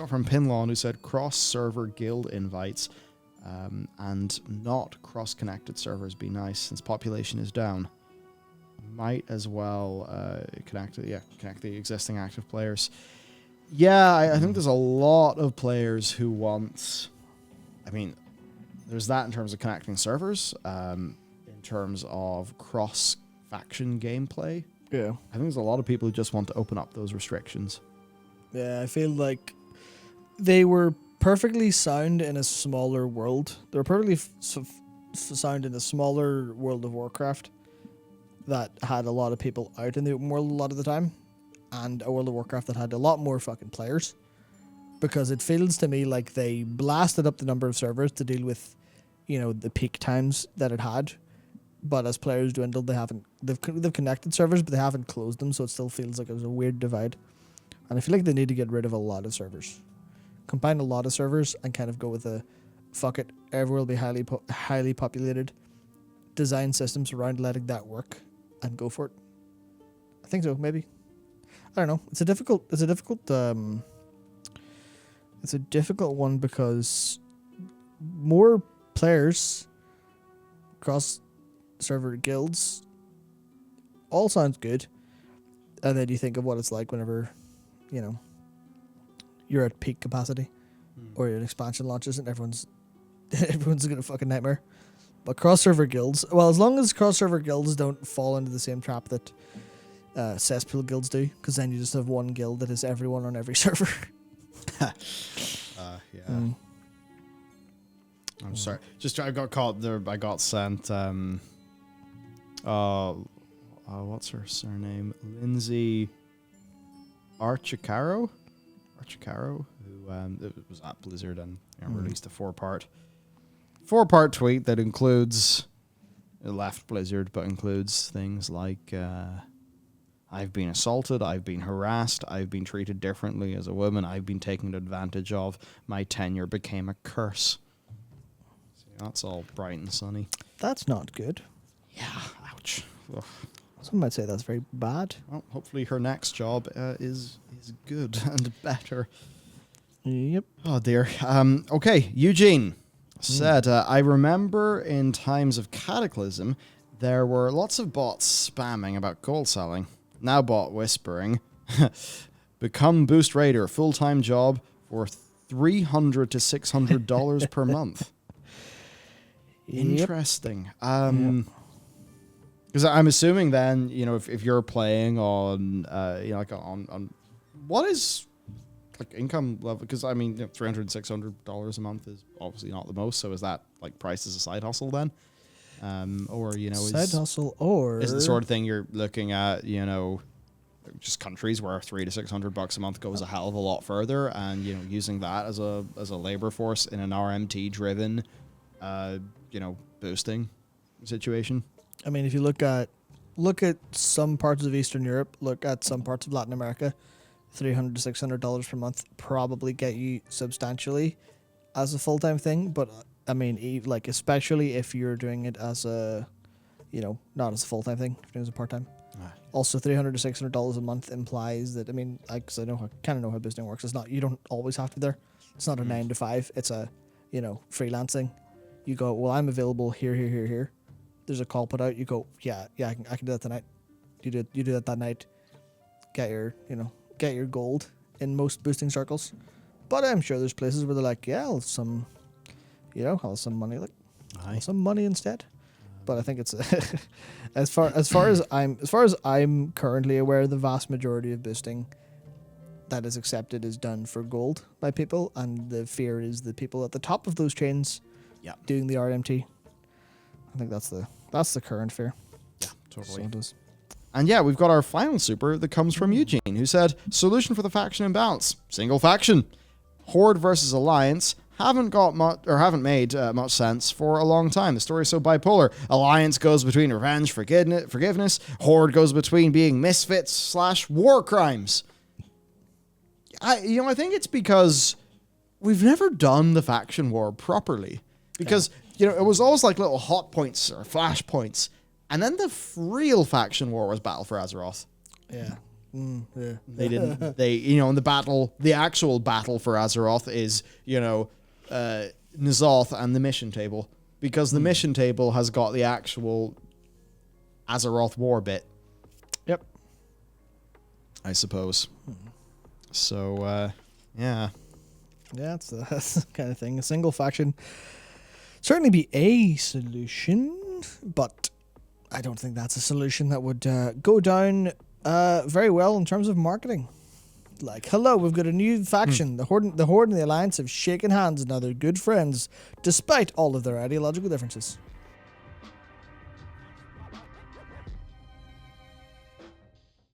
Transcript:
got from Pinlawn, who said cross-server guild invites and not cross-connected servers be nice since population is down. Might as well connect the existing active players. Yeah, I think there's a lot of players who want... I mean, there's that in terms of connecting servers. In terms of cross-faction gameplay. Yeah. I think there's a lot of people who just want to open up those restrictions. Yeah, I feel like they were perfectly sound in a smaller world. They were perfectly sound in a smaller World of Warcraft that had a lot of people out in the open world a lot of the time, and a World of Warcraft that had a lot more fucking players. Because it feels to me like they blasted up the number of servers to deal with, the peak times that it had. But as players dwindled, they've connected servers, but they haven't closed them, so it still feels like it was a weird divide. And I feel like they need to get rid of a lot of servers. Combine a lot of servers and kind of go with a, fuck it, everywhere will be highly populated. Design systems around letting that work and go for it. I think so, maybe. I don't know. It's a difficult one because more players across server guilds all sounds good, and then you think of what it's like whenever you're at peak capacity or an expansion launches and everyone's gonna fucking nightmare. But cross server guilds, well, as long as cross server guilds don't fall into the same trap that cesspool guilds do, because then you just have one guild that is everyone on every server. Yeah. I'm sorry. Just I got caught there. I got sent. What's her surname? Lindsay Archicaro, who it was at Blizzard and released a four-part tweet that includes left Blizzard, but includes things like I've been assaulted, I've been harassed, I've been treated differently as a woman, I've been taken advantage of, my tenure became a curse. So that's all bright and sunny. That's not good. Yeah, ouch. Ugh. Some might say that's very bad. Well, hopefully her next job is good and better. Yep. Oh dear. Okay, Eugene said, I remember in times of Cataclysm, there were lots of bots spamming about gold selling. Now bot whispering, become Boost Raider, full-time job for $300 to $600 per month. Yep. Interesting. Because I'm assuming then, if you're playing on, on what is like income level? Because I mean, $300, $600 a month is obviously not the most. So is that like priced as a side hustle then? Or side hustle, or is the sort of thing you're looking at? Just countries where $300 to $600 a month goes a hell of a lot further, and using that as a labor force in an RMT driven, boosting situation. I mean, if you look at some parts of Eastern Europe, look at some parts of Latin America, $300 to $600 per month probably get you substantially as a full-time thing. But I mean, like, especially if you're doing it as a, not as a full-time thing, if you're doing it as a part-time. Also, $300 to $600 a month implies that, I mean, because I kind of know how boosting works. It's not, you don't always have to be there. It's not a 9 to 5. It's a, freelancing. You go, well, I'm available here. There's a call put out. You go, yeah, I can do that tonight. You do that night. Get your gold in most boosting circles. But I'm sure there's places where they're like, yeah, I'll have some money, some money instead. But I think it's as far as I'm currently aware, the vast majority of boosting that is accepted is done for gold by people, and the fear is the people at the top of those chains doing the RMT. I think that's the current fear. Yeah, totally. So it is. And yeah, we've got our final super that comes from Eugene, who said, solution for the faction imbalance. Single faction. Horde versus Alliance haven't made much sense for a long time. The story is so bipolar. Alliance goes between revenge, forgiveness. Horde goes between being misfits / war crimes. I think it's because we've never done the faction war properly. Because, it was always like little hot points or flash points. And then the real faction war was Battle for Azeroth. Yeah. Yeah. They didn't. They, you know, in the battle, the actual battle for Azeroth is, you know, N'Zoth and the mission table, because the mission table has got the actual Azeroth war bit. Yep. I suppose. So, yeah. Yeah, that's the kind of thing. A single faction certainly be a solution, but I don't think that's a solution that would go down very well in terms of marketing. Like, hello, we've got a new faction. The Horde and the Alliance have shaken hands, and now they're good friends, despite all of their ideological differences.